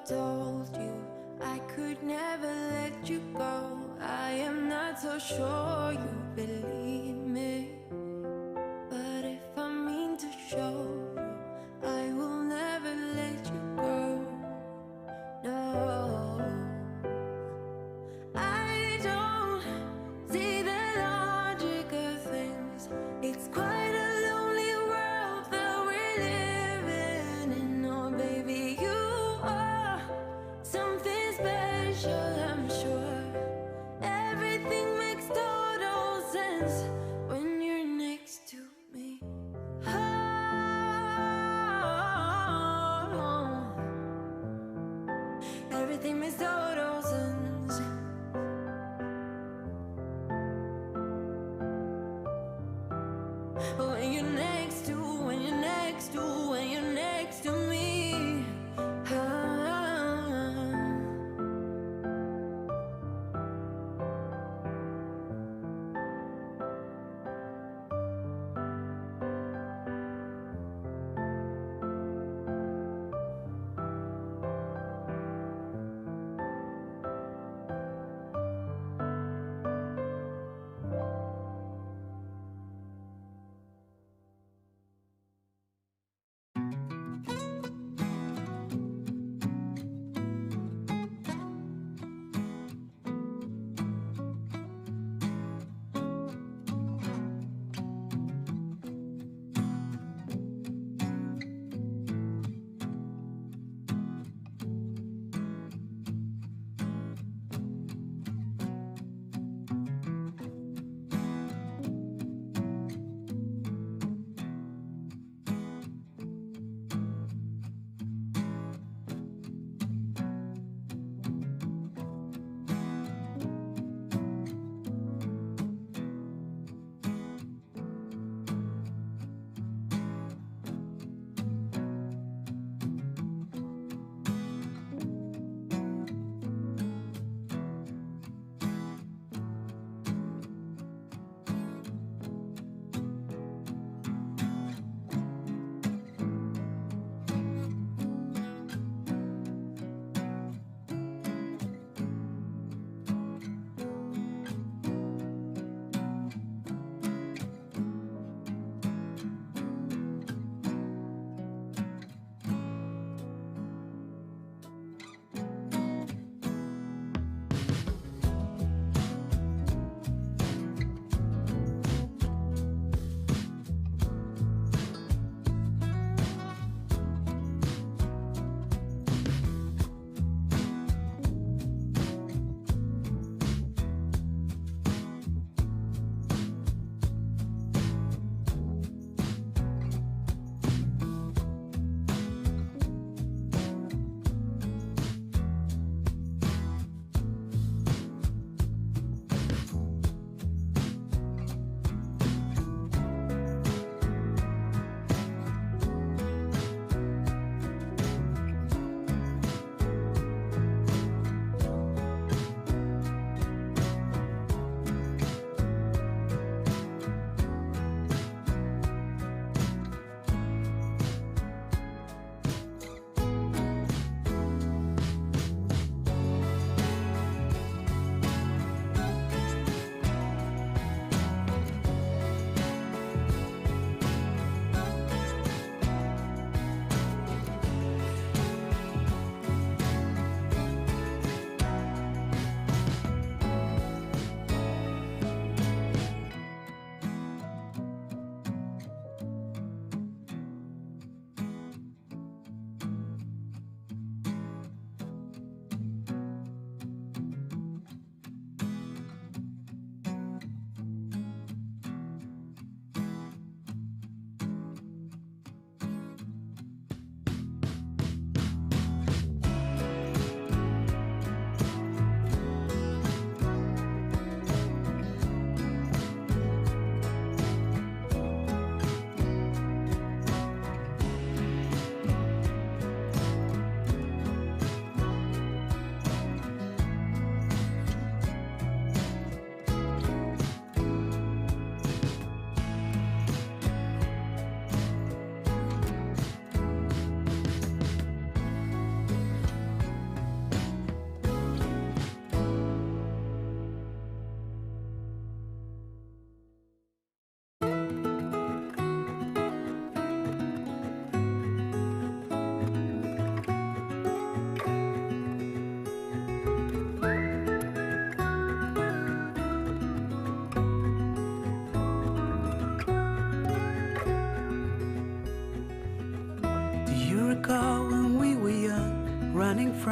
told you I could never let you go. I am not so sure you believe me, but if I mean to show you, I will never let you go. No, I don't see the logic of things. It's quite a lonely world that we're living in. Oh baby, you are something special, I'm sure. Everything makes total sense when you're next to me. Oh, everything makes total sense when you're next to, when you're next to, when you're next to me.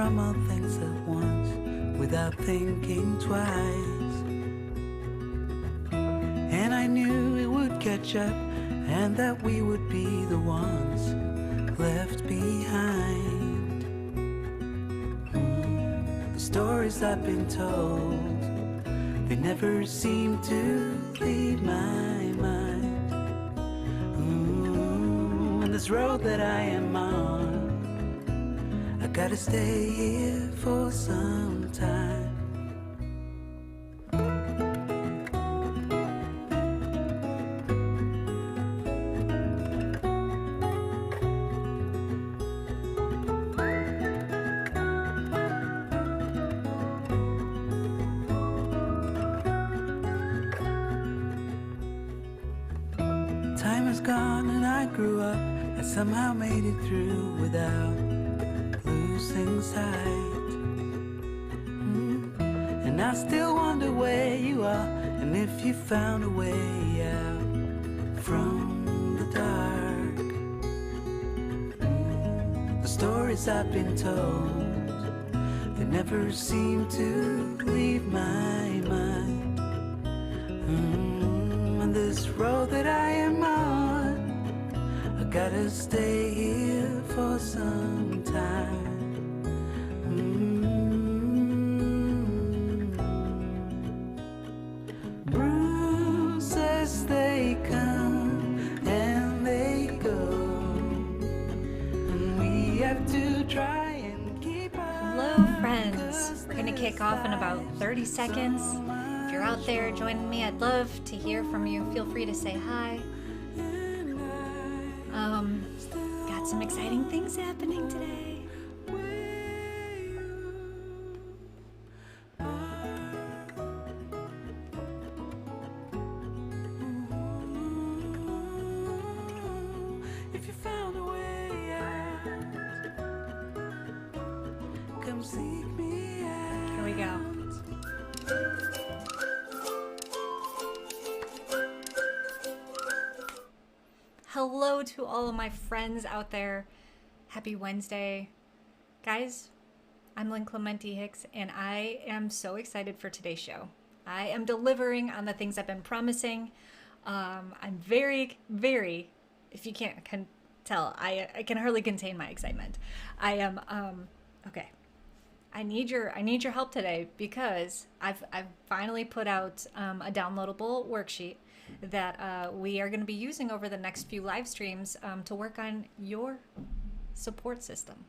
from all things at once without thinking twice. And I knew it would catch up and that we would be the ones left behind. The stories I've been told, they never seem to leave my mind. And this road that I am on, I gotta stay here for some time. Time is gone and I grew up. I somehow made it through without losing sight. And I still wonder where you are, and if you found a way out from the dark. The stories I've been told, they never seem to leave my mind. On this road that I am on, I gotta stay here for some time. Bruises, they come and they go, and we have to try and keep up. Hello, friends. We're going to kick off in about 30 seconds. If you're out there joining me, I'd love to hear from you. Feel free to say hi. Got some exciting things happening today. If you found a way out, come seek me out. Here we go. Hello to all of my friends out there. Happy Wednesday. Guys, I'm Lynn Clementi Hicks, and I am so excited for today's show. I am delivering on the things I've been promising. I'm very, if you can't tell, I can hardly contain my excitement. I am, okay. I need your help today because I've finally put out a downloadable worksheet that we are going to be using over the next few live streams to work on your support system.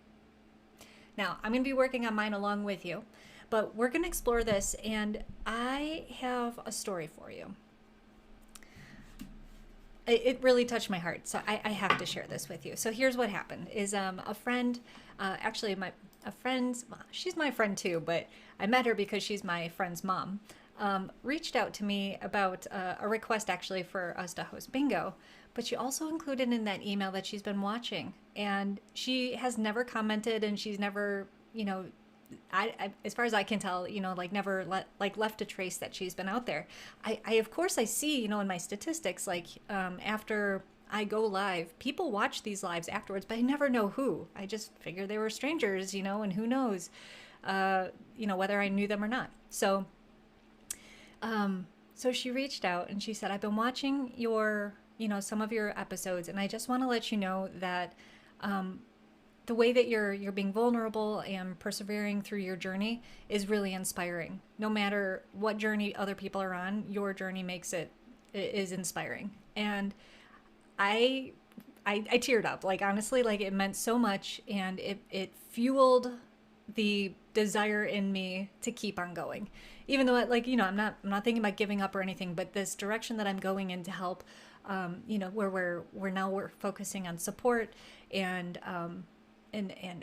Now, I'm going to be working on mine along with you, but we're going to explore this, and I have a story for you. It really touched my heart, so I have to share this with you. So here's what happened: is a friend, she's my friend too, but I met her because she's my friend's mom. Reached out to me about a request actually for us to host bingo, but she also included in that email that she's been watching, and she has never commented, and she's never, I as far as I can tell, never left a trace that she's been out there. I of course I see, in my statistics, after I go live, people watch these lives afterwards, but I never know who. I just figure they were strangers, and who knows, whether I knew them or not. So she reached out and she said, I've been watching your, some of your episodes, and I just want to let you know that the way that you're being vulnerable and persevering through your journey is really inspiring. No matter what journey other people are on, your journey is inspiring. And I teared up, honestly, it meant so much, and it fueled the desire in me to keep on going. Even though I'm not thinking about giving up or anything, but this direction that I'm going in to help, where we're focusing on support and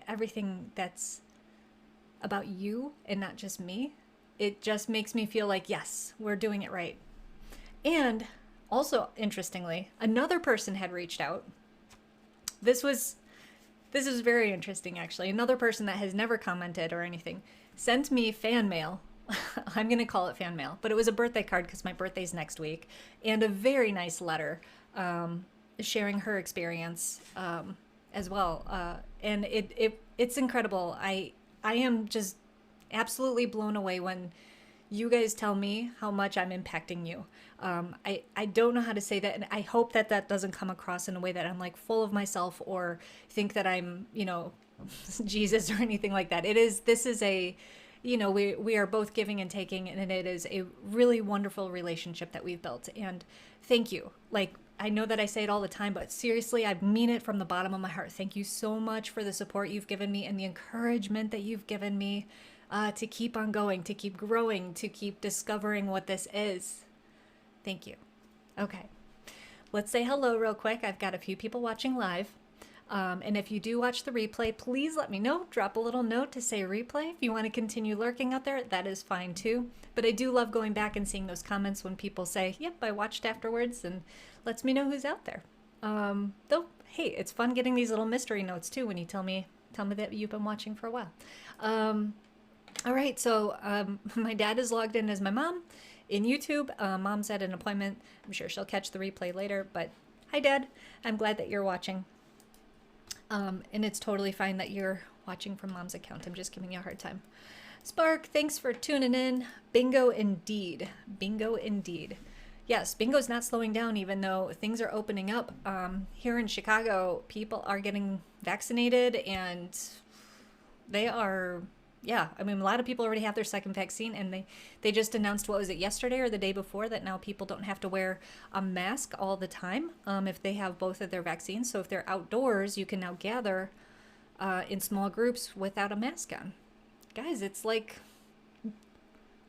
everything that's about you and not just me, it just makes me feel like, yes, we're doing it right. And also, interestingly, another person had reached out. This is very interesting, actually. Another person that has never commented or anything sent me fan mail. I'm going to call it fan mail, but it was a birthday card because my birthday's next week, and a very nice letter sharing her experience as well. And it's incredible. I am just absolutely blown away when you guys tell me how much I'm impacting you. I don't know how to say that, and I hope that that doesn't come across in a way that I'm like full of myself or think that I'm, Jesus or anything like that. This is a, we are both giving and taking, and it is a really wonderful relationship that we've built. And thank you. Like, I know that I say it all the time, but seriously, I mean it from the bottom of my heart. Thank you so much for the support you've given me and the encouragement that you've given me to keep on going, to keep growing, to keep discovering what this is. Thank you. Okay, let's say hello real quick. I've got a few people watching live. And if you do watch the replay, please let me know. Drop a little note to say replay. If you want to continue lurking out there, that is fine too. But I do love going back and seeing those comments when people say, yep, I watched afterwards, and lets me know who's out there. Though, hey, it's fun getting these little mystery notes too when you tell me that you've been watching for a while. All right, so my dad is logged in as my mom in YouTube. Mom's at an appointment. I'm sure she'll catch the replay later, but hi, Dad. I'm glad that you're watching. And it's totally fine that you're watching from Mom's account. I'm just giving you a hard time. Spark, thanks for tuning in. Bingo indeed. Bingo indeed. Yes, bingo's not slowing down even though things are opening up. Here in Chicago, people are getting vaccinated and they are, I mean, a lot of people already have their second vaccine, and they just announced, what was it, yesterday or the day before, that now people don't have to wear a mask all the time if they have both of their vaccines. So if they're outdoors, you can now gather in small groups without a mask on. Guys, it's like,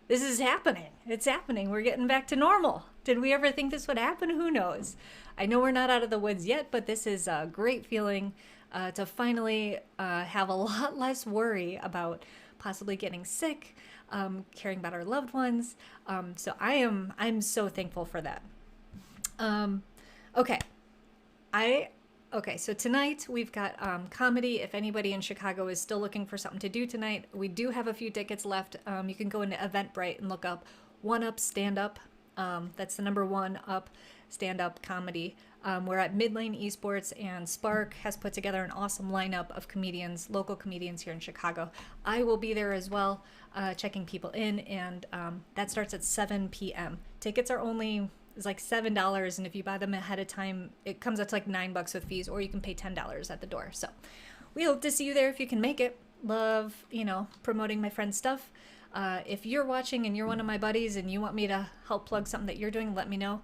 this is happening. It's happening. We're getting back to normal. Did we ever think this would happen? Who knows? I know we're not out of the woods yet, but this is a great feeling to finally have a lot less worry about possibly getting sick, caring about our loved ones. So I'm so thankful for that. Okay, so tonight we've got comedy. If anybody in Chicago is still looking for something to do tonight, we do have a few tickets left. You can go into Eventbrite and look up One Up Stand Up. That's the number one up stand up comedy. We're at Midlane Esports, and Spark has put together an awesome lineup of comedians, local comedians here in Chicago. I will be there as well, checking people in, and that starts at 7 p.m. Tickets are only, it's like $7, and if you buy them ahead of time, it comes up to like $9 with fees, or you can pay $10 at the door. So we hope to see you there if you can make it. Love, promoting my friend's stuff. If you're watching and you're one of my buddies and you want me to help plug something that you're doing, let me know.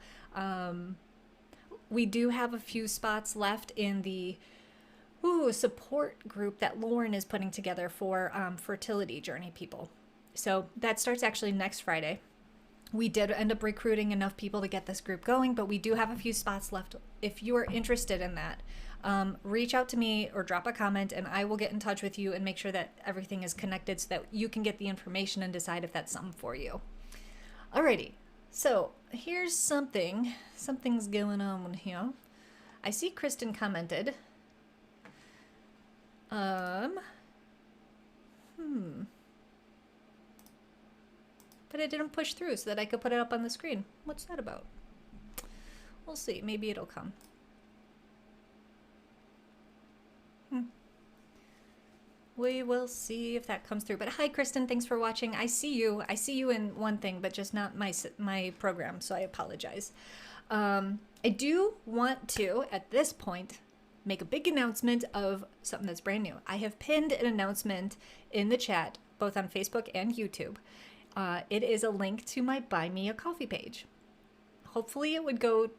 We do have a few spots left in the support group that Lauren is putting together for fertility journey people. So that starts actually next Friday. We did end up recruiting enough people to get this group going, but we do have a few spots left. If you are interested in that, reach out to me or drop a comment, and I will get in touch with you and make sure that everything is connected so that you can get the information and decide if that's something for you. Alrighty, so here's something's going on here. I see Kristen commented. But it didn't push through so that I could put it up on the screen. What's that about? We'll see. Maybe it'll come. We will see if that comes through. But hi, Kristen. Thanks for watching. I see you. I see you in one thing, but just not my program, so I apologize. I do want to, at this point, make a big announcement of something that's brand new. I have pinned an announcement in the chat, both on Facebook and YouTube. It is a link to my Buy Me a Coffee page. Hopefully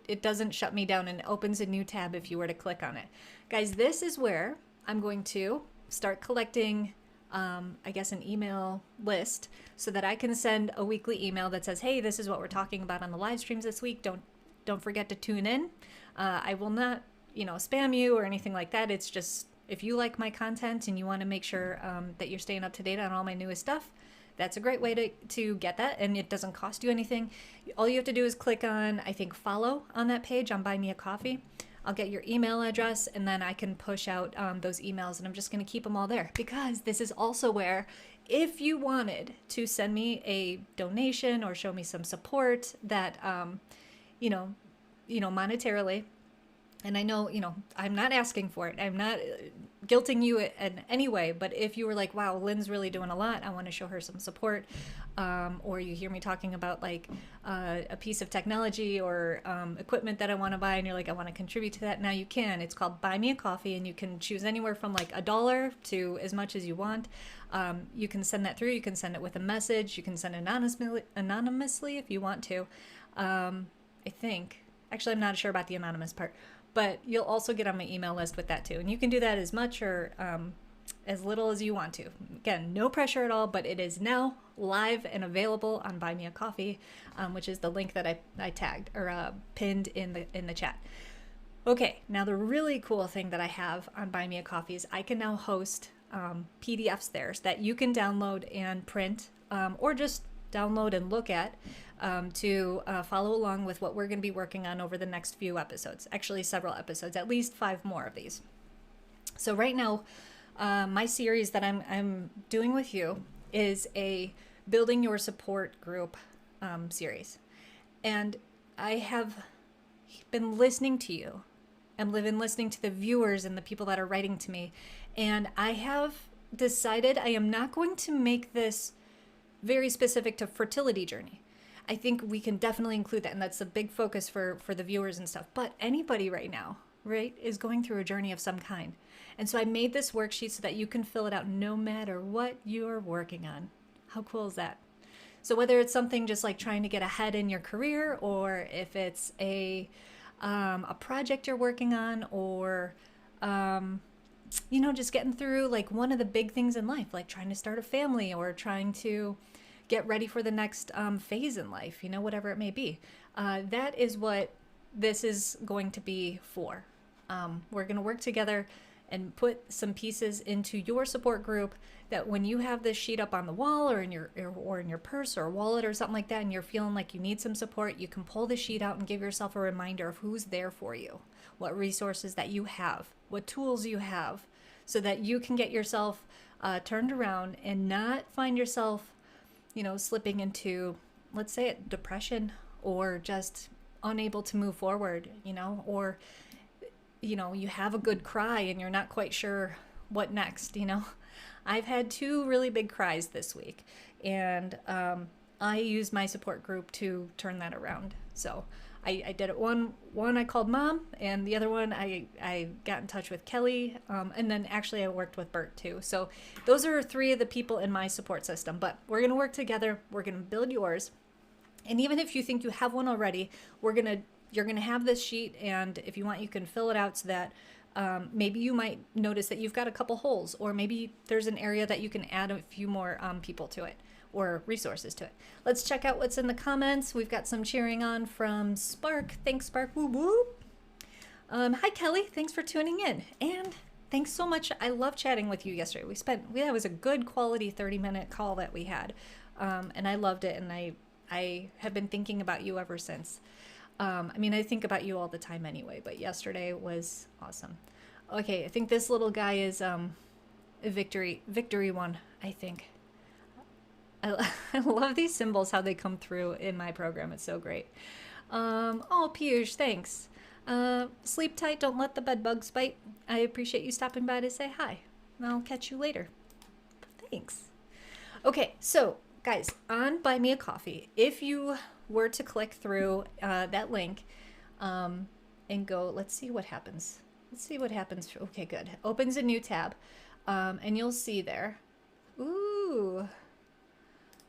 it doesn't shut me down and opens a new tab if you were to click on it. Guys, this is where I'm going to start collecting, I guess, an email list so that I can send a weekly email that says, hey, this is what we're talking about on the live streams this week. Don't forget to tune in. I will not, spam you or anything like that. It's just, if you like my content and you want to make sure that you're staying up to date on all my newest stuff, that's a great way to get that, and it doesn't cost you anything. All you have to do is click on, I think, follow on that page on Buy Me a Coffee. I'll get your email address, and then I can push out those emails, and I'm just going to keep them all there, because this is also where, if you wanted to send me a donation or show me some support that, monetarily, and I know, I'm not asking for it. I'm not guilting you in any way, but if you were like, wow, Lynn's really doing a lot, I want to show her some support, or you hear me talking about like a piece of technology or equipment that I want to buy, and you're like, I want to contribute to that, now you can. It's called Buy Me a Coffee, and you can choose anywhere from like $1 to as much as you want. You can send that through. You can send it with a message. You can send anonymously if you want to. I think. Actually, I'm not sure about the anonymous part, but you'll also get on my email list with that too. And you can do that as much or as little as you want to. Again, no pressure at all, but it is now live and available on Buy Me a Coffee, which is the link that I tagged or pinned in the chat. Okay, now the really cool thing that I have on Buy Me a Coffee is I can now host PDFs there that you can download and print, or just download and look at to follow along with what we're going to be working on over the next few episodes. Actually, several episodes, at least 5 more of these. So right now, my series that I'm doing with you is a Building Your Support Group series. And I have been listening to you. I've been listening to the viewers and the people that are writing to me. And I have decided I am not going to make this very specific to fertility journey. I think we can definitely include that, and that's a big focus for the viewers and stuff. But anybody right now, right, is going through a journey of some kind. And so I made this worksheet so that you can fill it out no matter what you're working on. How cool is that? So whether it's something just like trying to get ahead in your career, or if it's a project you're working on, or just getting through like one of the big things in life, like trying to start a family or trying to get ready for the next phase in life, whatever it may be. That is what this is going to be for. We're going to work together and put some pieces into your support group that when you have this sheet up on the wall or in your purse or wallet or something like that, and you're feeling like you need some support, you can pull the sheet out and give yourself a reminder of who's there for you, what resources that you have, what tools you have, so that you can get yourself turned around and not find yourself slipping into, let's say it, depression, or just unable to move forward, or, you have a good cry and you're not quite sure what next, I've had 2 really big cries this week, and I used my support group to turn that around. So I did it. One I called Mom, and the other one I got in touch with Kelly, and then actually I worked with Bert too. So those are 3 of the people in my support system. But we're gonna work together. We're gonna build yours, and even if you think you have one already, you're gonna have this sheet, and if you want, you can fill it out so that maybe you might notice that you've got a couple holes, or maybe there's an area that you can add a few more people to it, or resources to it. Let's check out what's in the comments. We've got some cheering on from Spark. Thanks, Spark. Woo woo. Hi, Kelly. Thanks for tuning in. And thanks so much. I love chatting with you yesterday. That was a good quality 30-minute call that we had. And I loved it. And I have been thinking about you ever since. I think about you all the time anyway, but yesterday was awesome. Okay, I think this little guy is Victory 1, I think. I love these symbols, how they come through in my program. It's so great. Piyush, thanks. Sleep tight, don't let the bed bugs bite. I appreciate you stopping by to say hi. I'll catch you later. Thanks. Okay, so guys, on Buy Me a Coffee, if you were to click through that link and go, let's see what happens. Okay, good. Opens a new tab, and you'll see there. Ooh.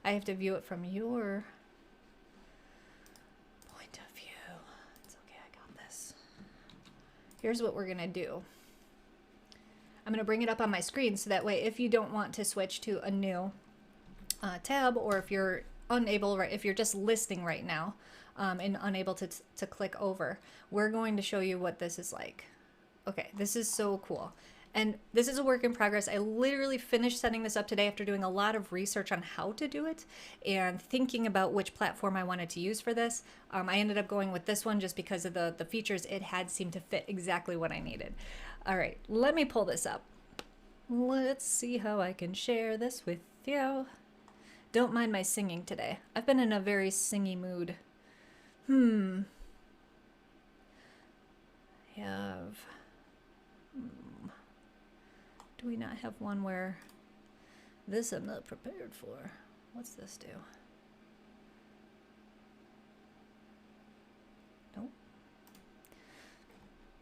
I have to view it from your point of view. It's okay, I got this. Here's what we're going to do. I'm going to bring it up on my screen so that way if you don't want to switch to a new tab, or if you're unable, if you're just listening right now and unable to click over, we're going to show you what this is like. Okay, this is so cool. And this is a work in progress. I literally finished setting this up today after doing a lot of research on how to do it and thinking about which platform I wanted to use for this. I ended up going with this one just because of the features it had seemed to fit exactly what I needed. All right, let me pull this up. Let's see how I can share this with you. Don't mind my singing today. I've been in a very singy mood. Do we not have one where this I'm not prepared for? What's this do? Nope.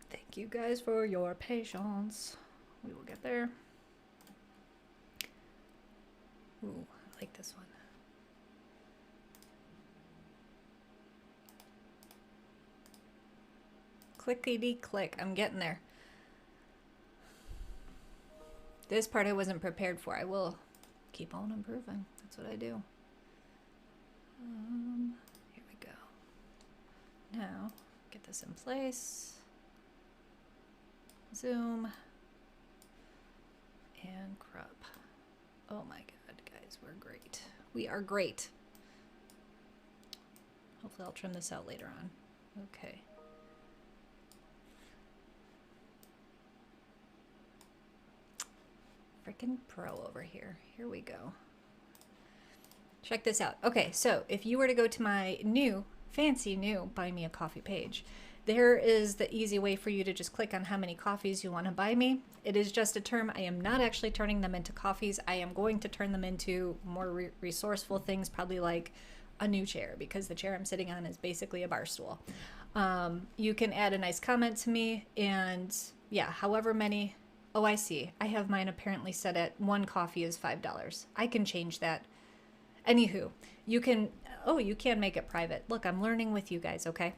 Thank you guys for your patience. We will get there. Ooh, I like this one. Clickety click. I'm getting there. This part I wasn't prepared for. I will keep on improving. That's what I do. Here we go. Now, get this in place. Zoom. And crop. Oh my god, guys, we're great. We are great. Hopefully I'll trim this out later on. Okay. Freaking pro over here. Here we go. Check this out. Okay, so if you were to go to my new, fancy new Buy Me a Coffee page, there is the easy way for you to just click on how many coffees you want to buy me. It is just a term. I am not actually turning them into coffees. I am going to turn them into more resourceful things, probably like a new chair, because the chair I'm sitting on is basically a bar stool. You can add a nice comment to me, and yeah, however many. Oh, I see. I have mine apparently set at one coffee is $5. I can change that. Anywho, you can make it private. Look, I'm learning with you guys, okay?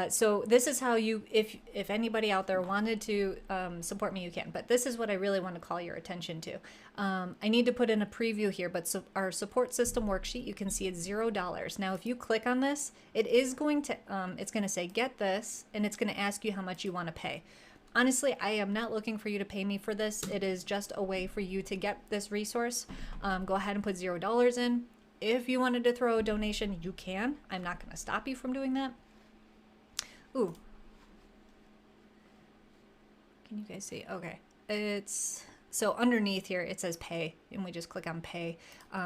So this is how you, if anybody out there wanted to support me, you can. But this is what I really want to call your attention to. I need to put in a preview here, but so our support system worksheet, you can see it's $0. Now, if you click on this, it is going to, it's going to say, get this, and it's going to ask you how much you want to pay. Honestly, I am not looking for you to pay me for this. It is just a way for you to get this resource. Go ahead and put $0 in. If you wanted to throw a donation, you can. I'm not going to stop you from doing that. Ooh. Can you guys see? Okay. It's so underneath here, it says pay, and we just click on pay.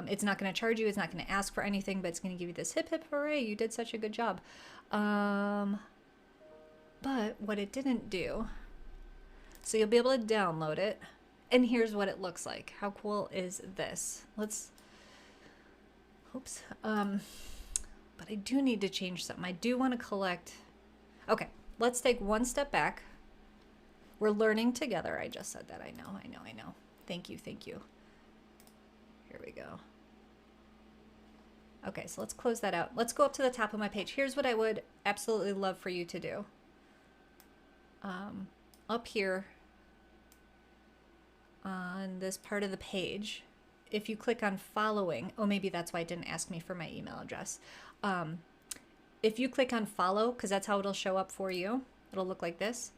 It's not going to charge you. It's not going to ask for anything, but it's going to give you this hip, hip, hooray. You did such a good job. But what it didn't do, so you'll be able to download it. And here's what it looks like. How cool is this? Oops. But I do need to change something. I do want to collect. Okay, let's take one step back. We're learning together. I just said that. I know. Thank you. Here we go. Okay, so let's close that out. Let's go up to the top of my page. Here's what I would absolutely love for you to do. Up here on this part of the page, if you click on following, oh, maybe that's why it didn't ask me for my email address. If you click on follow, because that's how it'll show up for you, it'll look like this.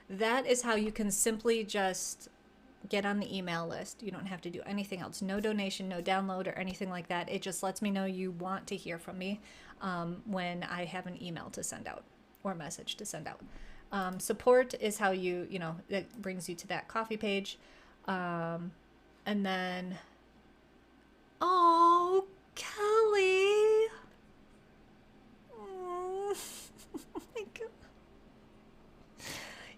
That is how you can simply just get on the email list. You don't have to do anything else. No donation, no download, or anything like that. It just lets me know you want to hear from me when I have an email to send out or message to send out. Support is how it brings you to that coffee page. And then, oh, Kelly. Oh my God.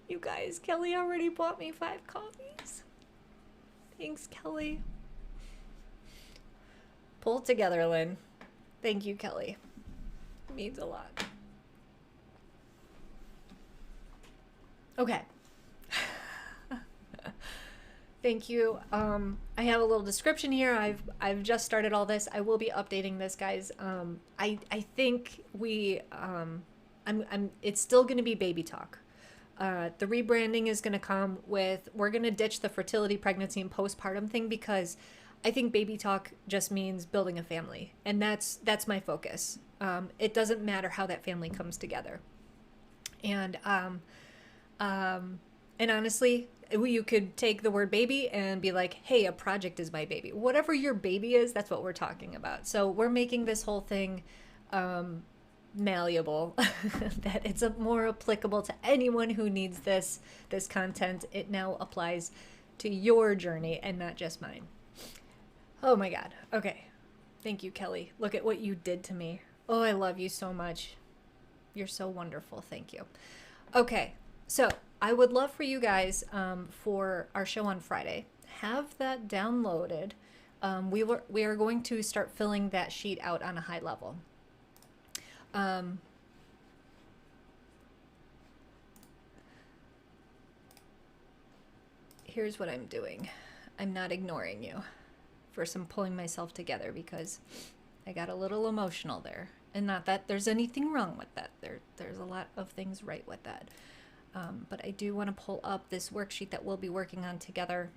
You guys, Kelly already bought me 5 coffees. Thanks, Kelly. Pull it together, Lynn. Thank you, Kelly. It means a lot. Okay. Thank you. I have a little description here. I've just started all this. I will be updating this, guys. I think it's still going to be baby talk. The rebranding is going to come with, we're going to ditch the fertility, pregnancy, and postpartum thing, because I think baby talk just means building a family, and that's my focus. It doesn't matter how that family comes together. And honestly, you could take the word baby and be like, hey, a project is my baby. Whatever your baby is, that's what we're talking about. So we're making this whole thing malleable, that it's more applicable to anyone who needs this content. It now applies to your journey and not just mine. Oh my God. Okay. Thank you, Kelly. Look at what you did to me. Oh, I love you so much. You're so wonderful. Thank you. Okay. So I would love for you guys, for our show on Friday, have that downloaded, we are going to start filling that sheet out on a high level. Here's what I'm doing. I'm not ignoring you. First, I'm pulling myself together because I got a little emotional there. And not that there's anything wrong with that. There's a lot of things right with that. But I do want to pull up this worksheet that we'll be working on together.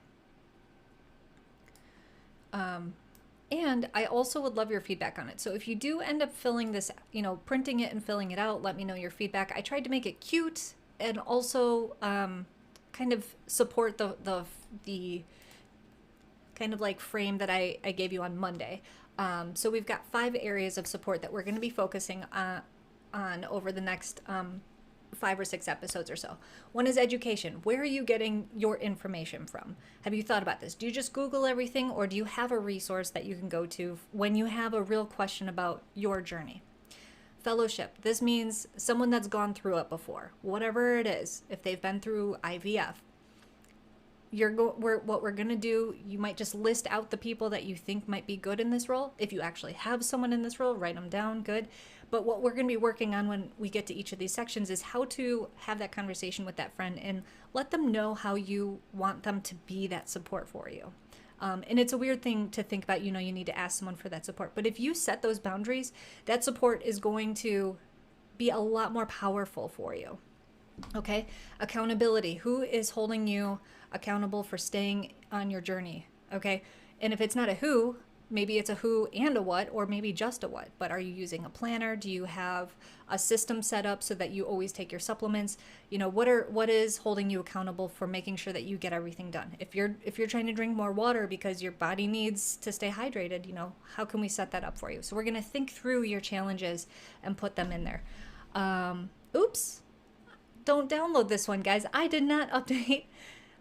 And I also would love your feedback on it. So if you do end up filling this, printing it and filling it out, let me know your feedback. I tried to make it cute and also kind of support the kind of like frame that I gave you on Monday. So we've got 5 areas of support that we're going to be focusing on over the next 5 or 6 episodes or so. One is education. Where are you getting your information from? Have you thought about this? Do you just Google everything, or do you have a resource that you can go to when you have a real question about your journey? Fellowship. This means someone that's gone through it before, whatever it is. If they've been through IVF, what we're going to do, you might just list out the people that you think might be good in this role. If you actually have someone in this role, write them down, good. But what we're going to be working on when we get to each of these sections is how to have that conversation with that friend and let them know how you want them to be that support for you. And it's a weird thing to think about, you need to ask someone for that support. But if you set those boundaries, that support is going to be a lot more powerful for you. Okay? Accountability. Who is holding you accountable for staying on your journey? Okay? And if it's not a who, maybe it's a who and a what, or maybe just a what. But are you using a planner? Do you have a system set up so that you always take your supplements? What is holding you accountable for making sure that you get everything done? If you're trying to drink more water because your body needs to stay hydrated, how can we set that up for you? So we're going to think through your challenges and put them in there. Oops. Don't download this one, guys. I did not update.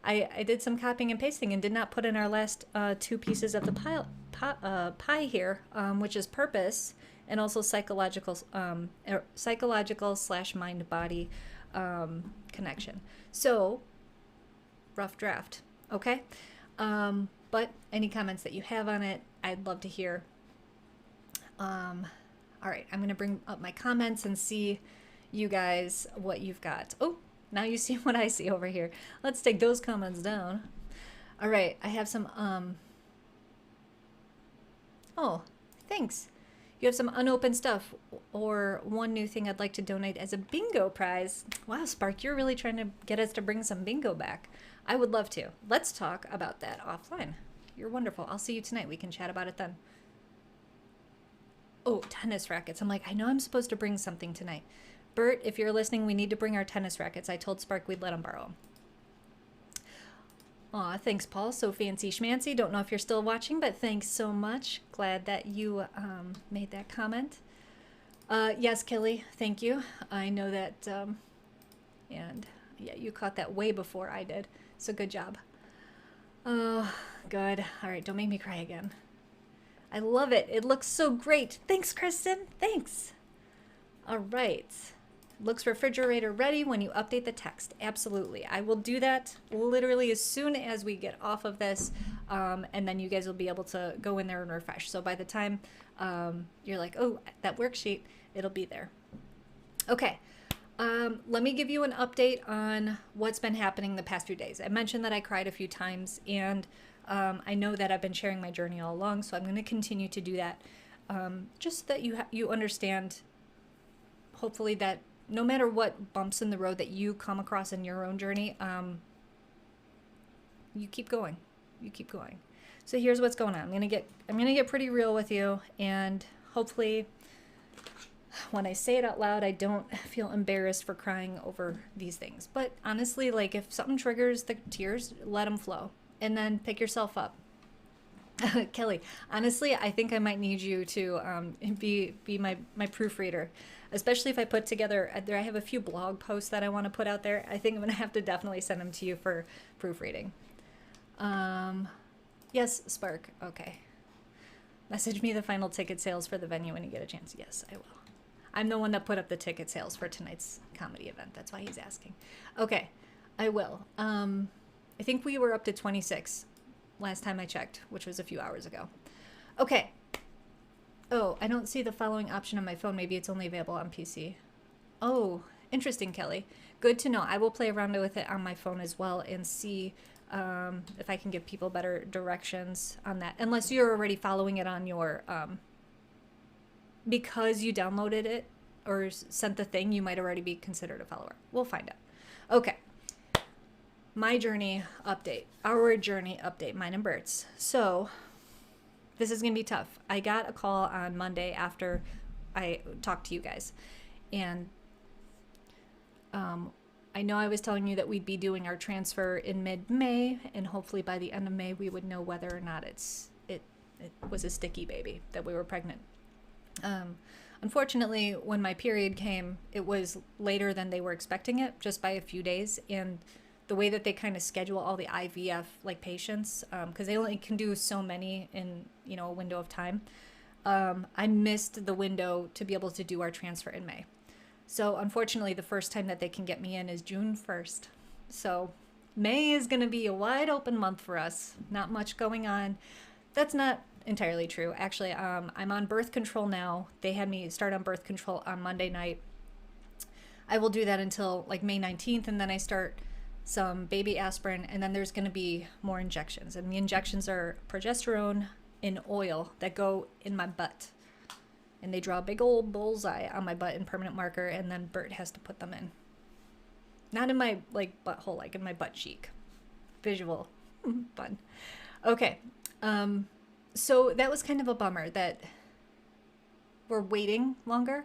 I did some copying and pasting and did not put in our last 2 pieces of the pie here, which is purpose and also psychological / mind-body connection. So, rough draft, okay? But any comments that you have on it, I'd love to hear. All right, I'm going to bring up my comments and see you guys what you've got. Oh, now you see what I see over here. Let's take those comments down. All right, I have some, oh, thanks. You have some unopened stuff or one new thing I'd like to donate as a bingo prize. Wow, Spark, you're really trying to get us to bring some bingo back. I would love to. Let's talk about that offline. You're wonderful. I'll see you tonight. We can chat about it then. Oh, tennis rackets. I'm like, I know I'm supposed to bring something tonight. Bert, if you're listening, we need to bring our tennis rackets. I told Spark we'd let him borrow them. Aw, thanks, Paul. So fancy schmancy. Don't know if you're still watching, but thanks so much. Glad that you made that comment. Yes, Kelly, thank you. I know that, and yeah, you caught that way before I did. So good job. Oh, good. All right, don't make me cry again. I love it. It looks so great. Thanks, Kristen. Thanks. All right. Looks refrigerator ready when you update the text. Absolutely. I will do that literally as soon as we get off of this. And then you guys will be able to go in there and refresh. So by the time you're like, oh, that worksheet, it'll be there. Okay. Let me give you an update on what's been happening the past few days. I mentioned that I cried a few times, and I know that I've been sharing my journey all along, so I'm going to continue to do that. Just that you understand, hopefully, that no matter what bumps in the road that you come across in your own journey, you keep going. You keep going. So here's what's going on. I'm gonna get pretty real with you, and hopefully, when I say it out loud, I don't feel embarrassed for crying over these things. But honestly, like, if something triggers the tears, let them flow, and then pick yourself up. Kelly, honestly, I think I might need you to be my proofreader, especially if I put together, I have a few blog posts that I want to put out there. I think I'm going to have to definitely send them to you for proofreading. Yes, Spark. Okay. Message me the final ticket sales for the venue when you get a chance. Yes, I will. I'm the one that put up the ticket sales for tonight's comedy event. That's why he's asking. Okay, I will. I think we were up to 26. last time I checked, which was a few hours ago. Okay. Oh, I don't see the following option on my phone. Maybe it's only available on PC. Oh, interesting, Kelly. Good to know. I will play around with it on my phone as well and see if I can give people better directions on that. Unless you're already following it on your, because you downloaded it or sent the thing, you might already be considered a follower. We'll find out. Okay. My journey update. Our journey update. Mine and Bert's. So this is going to be tough. I got a call on Monday after I talked to you guys. And I know I was telling you that we'd be doing our transfer in mid-May, and hopefully by the end of May we would know whether or not it was a sticky baby, that we were pregnant. Unfortunately, when my period came, it was later than they were expecting it, just by a few days. And the way that they kind of schedule all the IVF like patients, because they only can do so many in a window of time, I missed the window to be able to do our transfer in May. So unfortunately, the first time that they can get me in is June 1st. So May is going to be a wide open month for us. Not much going on. That's not entirely true. Actually, I'm on birth control now. They had me start on birth control on Monday night. I will do that until like May 19th, and then I start some baby aspirin, and then there's going to be more injections. And the injections are progesterone in oil that go in my butt. And they draw a big old bullseye on my butt in permanent marker, and then Bert has to put them in. Not in my like butthole, like in my butt cheek. Visual. Fun. Okay. So that was kind of a bummer that we're waiting longer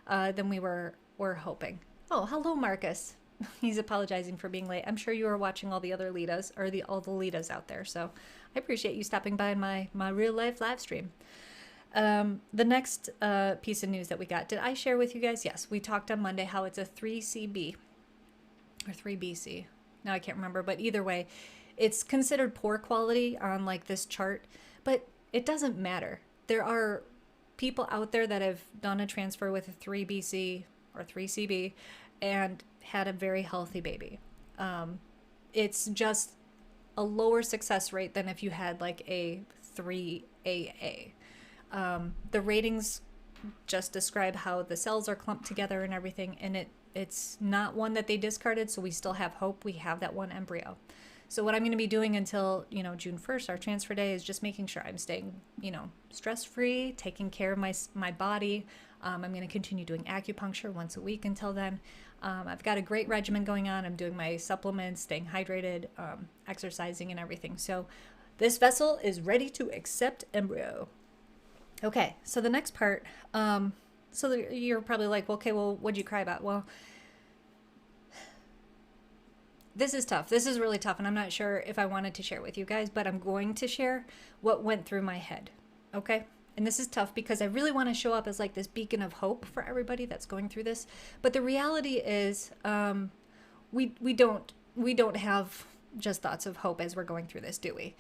than we were hoping. Oh, hello, Marcus. He's apologizing for being late. I'm sure you are watching all the other Litas, or all the Litas out there. So I appreciate you stopping by my real life live stream. The next piece of news that we got, did I share with you guys? Yes, we talked on Monday how it's a 3CB or 3BC. Now I can't remember, but either way, it's considered poor quality on like this chart, but it doesn't matter. There are people out there that have done a transfer with a 3BC or 3CB and had a very healthy baby. It's just a lower success rate than if you had like a 3AA. The ratings just describe how the cells are clumped together and everything, and it's not one that they discarded, so we still have hope. We have that one embryo. So what I'm going to be doing until, June 1st, our transfer day, is just making sure I'm staying, stress-free, taking care of my body. I'm going to continue doing acupuncture once a week until then. I've got a great regimen going on. I'm doing my supplements, staying hydrated, exercising and everything. So this vessel is ready to accept embryo. Okay, so the next part, so you're probably like, okay, well, what'd you cry about? Well, this is tough. This is really tough, and I'm not sure if I wanted to share with you guys, but I'm going to share what went through my head, okay? And this is tough because I really want to show up as like this beacon of hope for everybody that's going through this. But the reality is, we don't have just thoughts of hope as we're going through this, do we?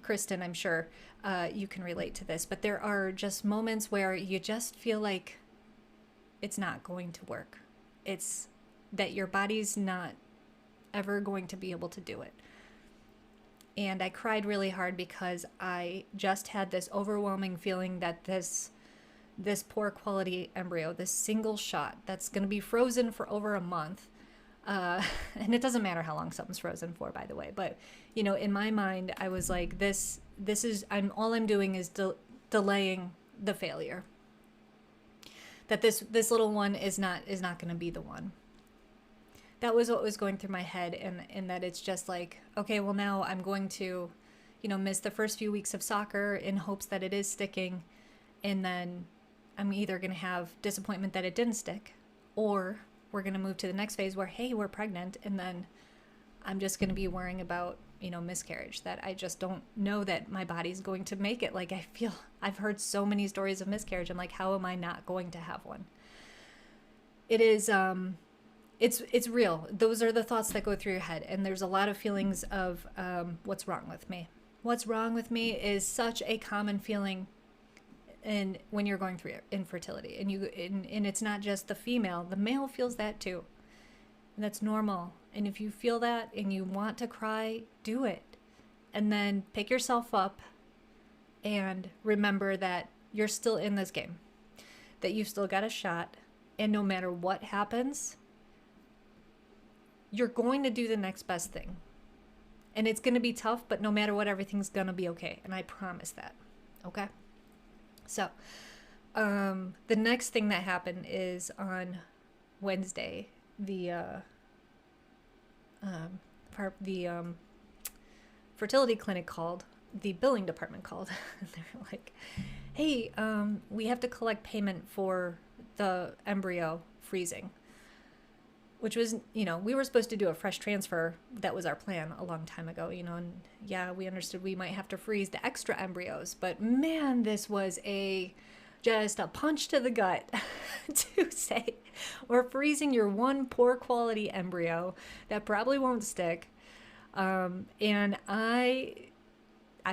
Kristen, I'm sure you can relate to this, but there are just moments where you just feel like it's not going to work. It's that your body's not ever going to be able to do it. And I cried really hard because I just had this overwhelming feeling that this poor quality embryo, this single shot that's going to be frozen for over a month, and it doesn't matter how long something's frozen for, by the way, but in my mind, I was like, this is, all I'm doing is delaying the failure. That this little one is not going to be the one. That was what was going through my head, and that it's just like, okay, well, now I'm going to, miss the first few weeks of soccer in hopes that it is sticking, and then I'm either going to have disappointment that it didn't stick, or we're going to move to the next phase where, hey, we're pregnant, and then I'm just going to be worrying about, miscarriage, that I just don't know that my body's going to make it. Like, I've heard so many stories of miscarriage. I'm like, how am I not going to have one? It is, it's real. Those are the thoughts that go through your head. And there's a lot of feelings of, what's wrong with me? What's wrong with me is such a common feeling. And when you're going through infertility, and it's not just the female, the male feels that too. And that's normal. And if you feel that and you want to cry, do it. and then pick yourself up and remember that you're still in this game, that you've still got a shot, and no matter what happens, you're going to do the next best thing. And it's going to be tough, but no matter what, everything's going to be okay. And I promise that. Okay? So, the next thing that happened is on Wednesday, the fertility clinic called, the billing department called, and they're like, hey, we have to collect payment for the embryo freezing, which was, we were supposed to do a fresh transfer. That was our plan a long time ago, and yeah, we understood we might have to freeze the extra embryos, but man, this was just a punch to the gut to say, we're freezing your one poor quality embryo that probably won't stick. And I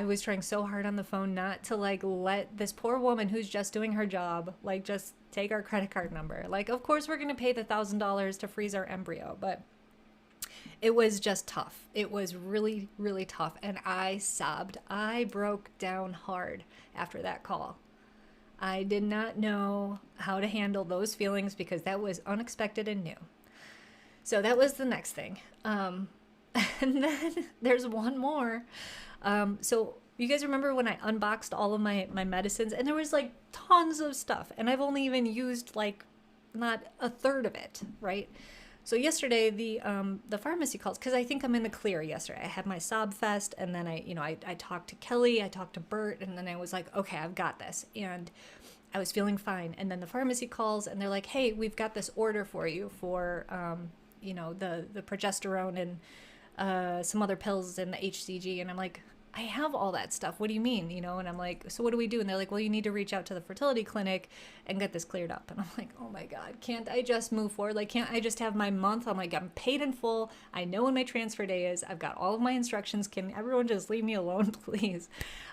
was trying so hard on the phone not to let this poor woman who's just doing her job, just take our credit card number. Of course we're going to pay the $1,000 to freeze our embryo, but it was just tough. It was really, really tough. And I sobbed. I broke down hard after that call. I did not know how to handle those feelings because that was unexpected and new. So that was the next thing. And then there's one more. So you guys remember when I unboxed all of my medicines, and there was tons of stuff, and I've only even used not a third of it, right? So yesterday the pharmacy calls, because I think I'm in the clear yesterday. I had my sob fest, and then I talked to Kelly, I talked to Bert, and then I was like, okay, I've got this. And I was feeling fine. And then the pharmacy calls and they're like, hey, we've got this order for you for, the progesterone and some other pills and the HCG. And I'm like, I have all that stuff. What do you mean? And I'm like, so what do we do? And they're like, well, you need to reach out to the fertility clinic and get this cleared up. And I'm like, oh my God, can't I just move forward? Can't I just have my month? I'm like, I'm paid in full. I know when my transfer day is. I've got all of my instructions. Can everyone just leave me alone, please?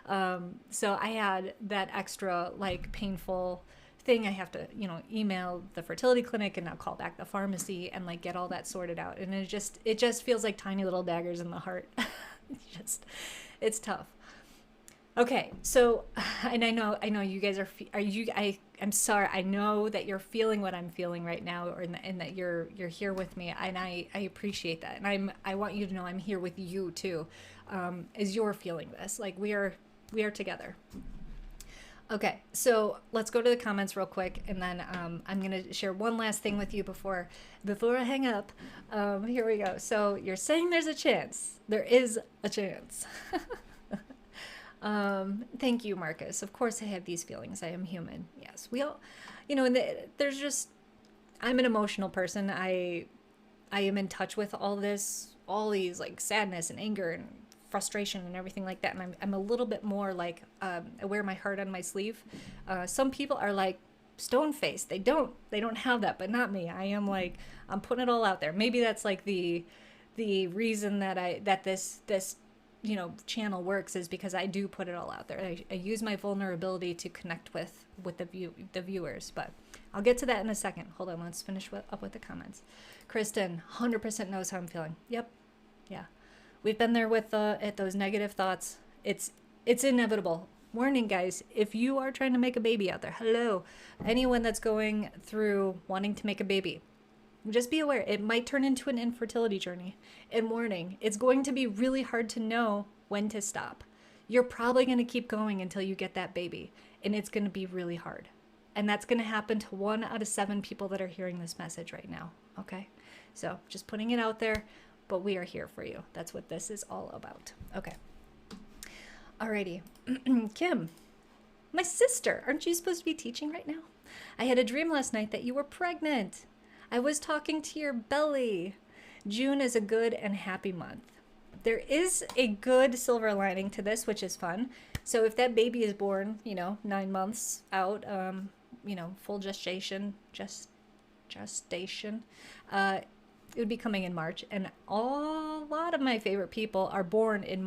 So I had that extra painful thing. I have to, email the fertility clinic and now call back the pharmacy and get all that sorted out. And it just feels like tiny little daggers in the heart. It's tough. Okay, so, and I know you guys I'm sorry. I know that you're feeling what I'm feeling right now, and that you're here with me, and I appreciate that. And I want you to know I'm here with you too, as you're feeling this. We are together. Okay, so let's go to the comments real quick, and then I'm gonna share one last thing with you before I hang up. Here we go. So you're saying there's a chance. There is a chance. Thank you, Marcus. Of course I have these feelings. I am human. Yes, we all, and there's just, I'm an emotional person. I am in touch with all these sadness and anger and frustration and everything like that. And I'm a little bit more I wear my heart on my sleeve. Some people are stone-faced. They don't have that, but not me. I am I'm putting it all out there. Maybe that's the reason that this channel works is because I do put it all out there. I use my vulnerability to connect with the viewers, but I'll get to that in a second. Hold on, let's finish up with the comments. Kristen 100% knows how I'm feeling. Yep. Yeah. We've been there with at those negative thoughts. It's inevitable. Warning, guys, if you are trying to make a baby out there, hello, anyone that's going through wanting to make a baby, just be aware it might turn into an infertility journey. And warning, it's going to be really hard to know when to stop. You're probably going to keep going until you get that baby, and it's going to be really hard. And that's going to happen to 1 out of 7 people that are hearing this message right now. Okay? So just putting it out there. But we are here for you. That's what this is all about. Okay. Alrighty. Kim, my sister, aren't you supposed to be teaching right now? I had a dream last night that you were pregnant. I was talking to your belly. June is a good and happy month. There is a good silver lining to this, which is fun. So if that baby is born, 9 months out, full gestation, it would be coming in March, and a lot of my favorite people are born in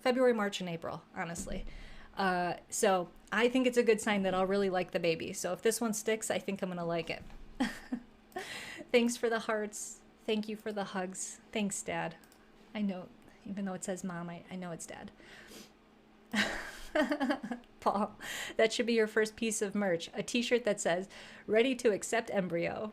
February, March, and April, honestly. So I think it's a good sign that I'll really like the baby. So if this one sticks, I think I'm going to like it. Thanks for the hearts. Thank you for the hugs. Thanks, Dad. I know Even though it says mom, I know it's dad. Paul, that should be your first piece of merch. A t-shirt that says, ready to accept embryo.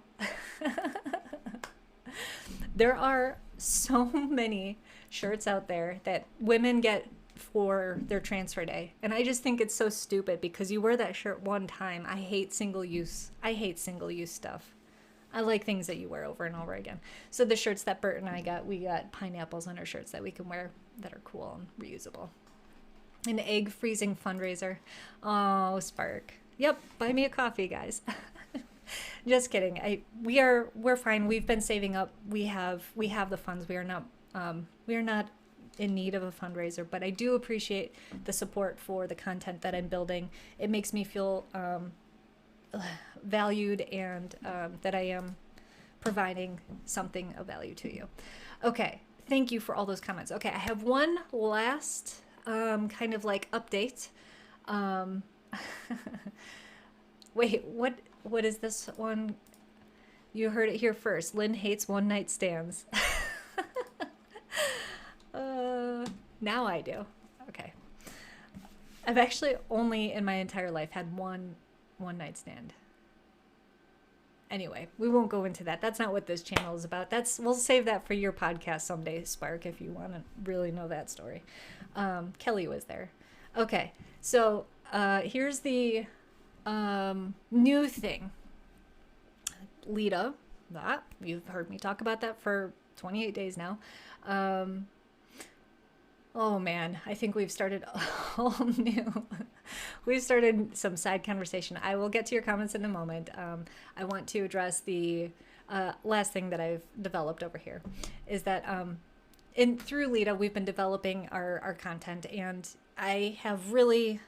There are so many shirts out there that women get for their transfer day. And I just think it's so stupid because you wear that shirt one time. I hate single use stuff. I like things that you wear over and over again. So the shirts that Bert and I got, we got pineapples on our shirts that we can wear that are cool and reusable. An egg freezing fundraiser. Oh, Spark. Yep, buy me a coffee, guys. Just kidding. We're fine. We've been saving up. We have the funds. We are not in need of a fundraiser, but I do appreciate the support for the content that I'm building. It makes me feel valued and that I am providing something of value to you. Okay, thank you for all those comments. Okay, I have one last kind of like update. Wait, what is this one? You heard it here first. Lynn hates one night stands. Now I do. Okay. I've actually only in my entire life had one night stand. Anyway, we won't go into that. That's not what this channel is about. We'll save that for your podcast someday, Spark, if you want to really know that story. Kelly was there. Okay, so here's the new thing. Lita, that you've heard me talk about that for 28 days now. Oh man, I think we've started a whole new, we've started some side conversation. I will get to your comments in a moment. I want to address the last thing that I've developed over here is that through Lita, we've been developing our content, and I have really,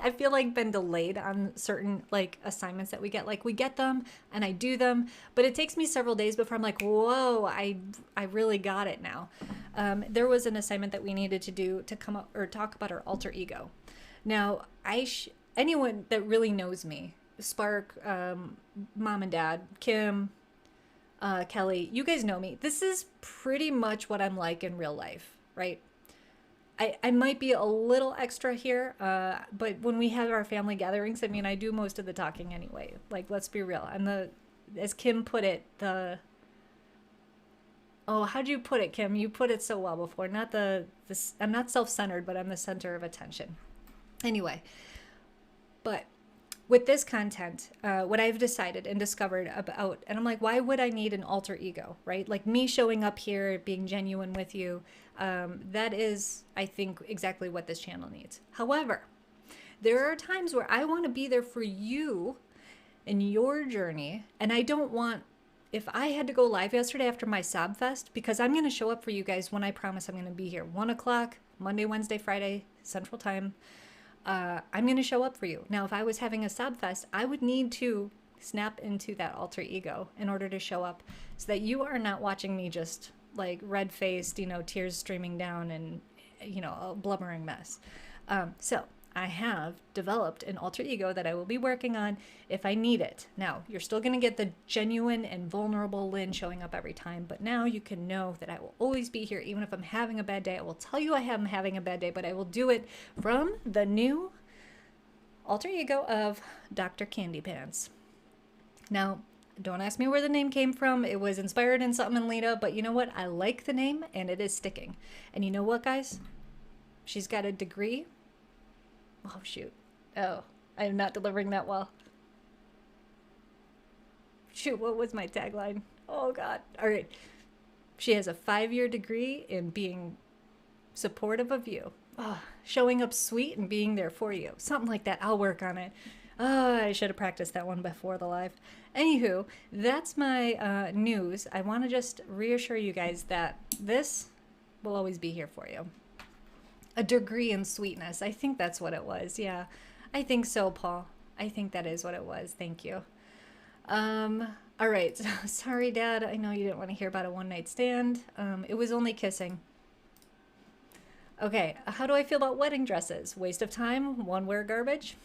I feel like been delayed on certain like assignments that we get. Like we get them and I do them, but it takes me several days before I'm like, whoa, I really got it now. There was an assignment that we needed to do to come up or talk about our alter ego. Now, anyone that really knows me, Spark, Mom and Dad, Kim, Kelly, you guys know me. This is pretty much what I'm like in real life, right? I might be a little extra here, but when we have our family gatherings, I mean, I do most of the talking anyway. Like, let's be real. As Kim put it, how'd you put it, Kim? You put it so well before. I'm not self-centered, but I'm the center of attention. Anyway, but with this content, what I've decided and discovered about, and I'm like, why would I need an alter ego, right? Like me showing up here, being genuine with you, that is, I think, exactly what this channel needs. However, there are times where I want to be there for you in your journey, and I don't want, if I had to go live yesterday after my Sob Fest, because I'm going to show up for you guys when I promise I'm going to be here, 1 o'clock, Monday, Wednesday, Friday, Central Time. I'm going to show up for you. Now, if I was having a Sob Fest, I would need to snap into that alter ego in order to show up so that you are not watching me just like red-faced, tears streaming down and, a blubbering mess. So I have developed an alter ego that I will be working on if I need it. Now, you're still going to get the genuine and vulnerable Lynn showing up every time, but now you can know that I will always be here. Even if I'm having a bad day, I will tell you I am having a bad day, but I will do it from the new alter ego of Dr. Candy Pants. Now, don't ask me where the name came from. It was inspired in something in Lita, but you know what? I like the name and it is sticking. And you know what, guys? She's got a degree. Oh, shoot. Oh, I am not delivering that well. Shoot, what was my tagline? Oh, God. All right. She has a 5-year degree in being supportive of you. Oh, showing up sweet and being there for you. Something like that. I'll work on it. Oh, I should have practiced that one before the live. Anywho, that's my news. I want to just reassure you guys that this will always be here for you. A degree in sweetness. I think that's what it was. Yeah, I think so, Paul. I think that is what it was. Thank you. All right. Sorry, Dad. I know you didn't want to hear about a one-night stand. It was only kissing. Okay. How do I feel about wedding dresses? Waste of time? One-wear garbage?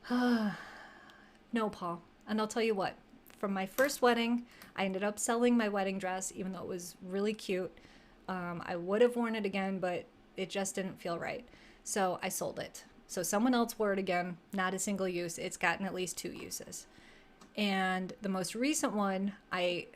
No, Paul. And I'll tell you what. from my first wedding. I ended up selling my wedding dress, even though it was really cute. I would have worn it again, but it just didn't feel right. So I sold it. So someone else wore it again, not a single use. It's gotten at least 2 uses. And the most recent one, I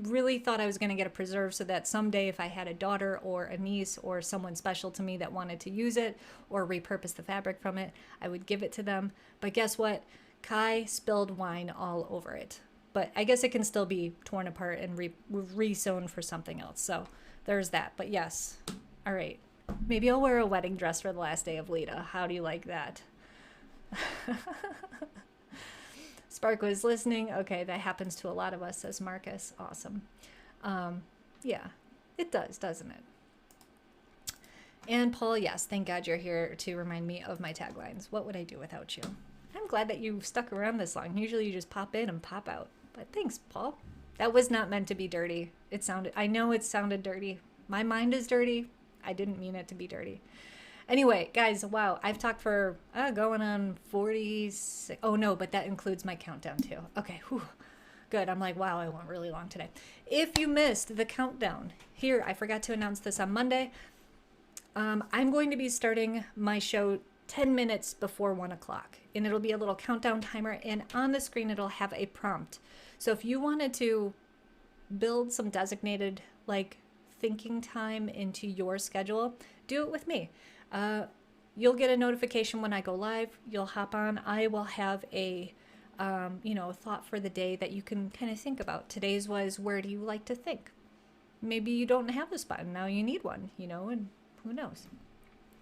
really thought I was going to get a preserve so that someday if I had a daughter or a niece or someone special to me that wanted to use it or repurpose the fabric from it, I would give it to them. But guess what? Kai spilled wine all over it. But I guess it can still be torn apart and re-sewn for something else. So there's that. But yes. All right. Maybe I'll wear a wedding dress for the last day of Lita. How do you like that? Spark was listening. Okay, that happens to a lot of us, says Marcus. Awesome. Yeah, it does, doesn't it? And Paul, yes, thank God you're here to remind me of my taglines. What would I do without you? I'm glad that you stuck around this long. Usually you just pop in and pop out. But thanks, Paul. That was not meant to be dirty. I know it sounded dirty. My mind is dirty. I didn't mean it to be dirty. Anyway, guys, wow, I've talked for going on 46. Oh, no, but that includes my countdown, too. Okay, whew, good. I'm like, wow, I went really long today. If you missed the countdown, here, I forgot to announce this on Monday. I'm going to be starting my show 10 minutes before 1 o'clock, and it'll be a little countdown timer, and on the screen, it'll have a prompt. So if you wanted to build some designated, thinking time into your schedule, do it with me. You'll get a notification when I go live. You'll hop on. I will have a, thought for the day that you can kind of think about. Today's was, where do you like to think? Maybe you don't have this button. Now you need one, and who knows?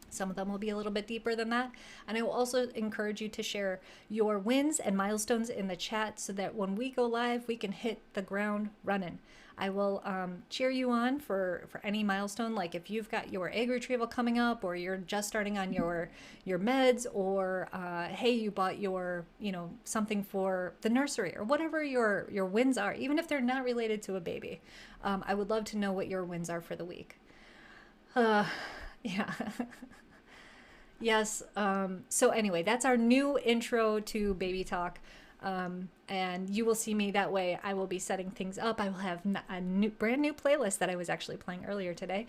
Some of them will be a little bit deeper than that. And I will also encourage you to share your wins and milestones in the chat so that when we go live, we can hit the ground running. I will cheer you on for any milestone, like if you've got your egg retrieval coming up, or you're just starting on your meds, or hey, you bought your something for the nursery, or whatever your wins are, even if they're not related to a baby. I would love to know what your wins are for the week. Yeah. Yes. So anyway, that's our new intro to Baby Talk. And you will see me that way. I will be setting things up. I will have a brand new playlist that I was actually playing earlier today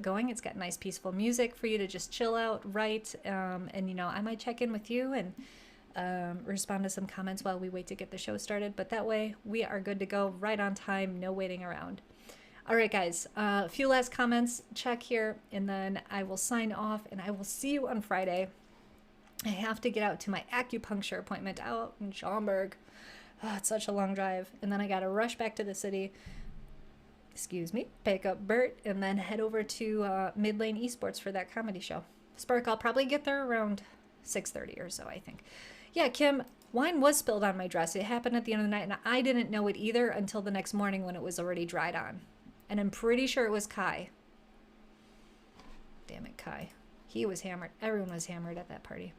going. It's got nice peaceful music for you to just chill out, write, and I might check in with you and respond to some comments while we wait to get the show started. But that way we are good to go, right on time, no waiting around. All right, guys, a few last comments, check here, and then I will sign off, and I will see you on Friday. I have to get out to my acupuncture appointment out in Schaumburg. Oh, it's such a long drive. And then I got to rush back to the city, pick up Bert, and then head over to Mid-Lane Esports for that comedy show. Spark, I'll probably get there around 6:30 or so, I think. Yeah, Kim, wine was spilled on my dress. It happened at the end of the night, and I didn't know it either until the next morning when it was already dried on. And I'm pretty sure it was Kai. Damn it, Kai. He was hammered. Everyone was hammered at that party.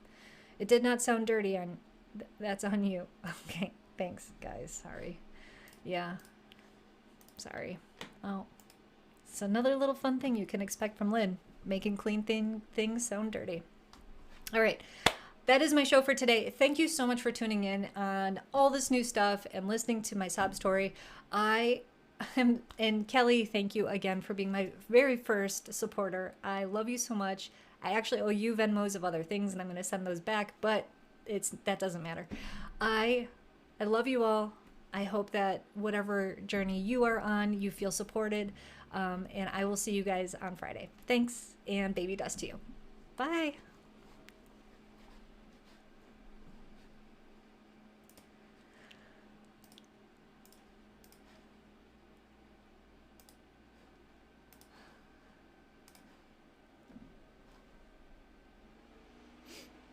It did not sound dirty on... That's on you. Okay, thanks, guys. Sorry. Yeah. Sorry. Oh. It's another little fun thing you can expect from Lynn. Making clean things sound dirty. All right. That is my show for today. Thank you so much for tuning in on all this new stuff and listening to my sob story. And Kelly, thank you again for being my very first supporter. I love you so much. I actually owe you Venmos of other things, and I'm going to send those back, but that doesn't matter. I love you all. I hope that whatever journey you are on, you feel supported, and I will see you guys on Friday. Thanks, and baby dust to you. Bye.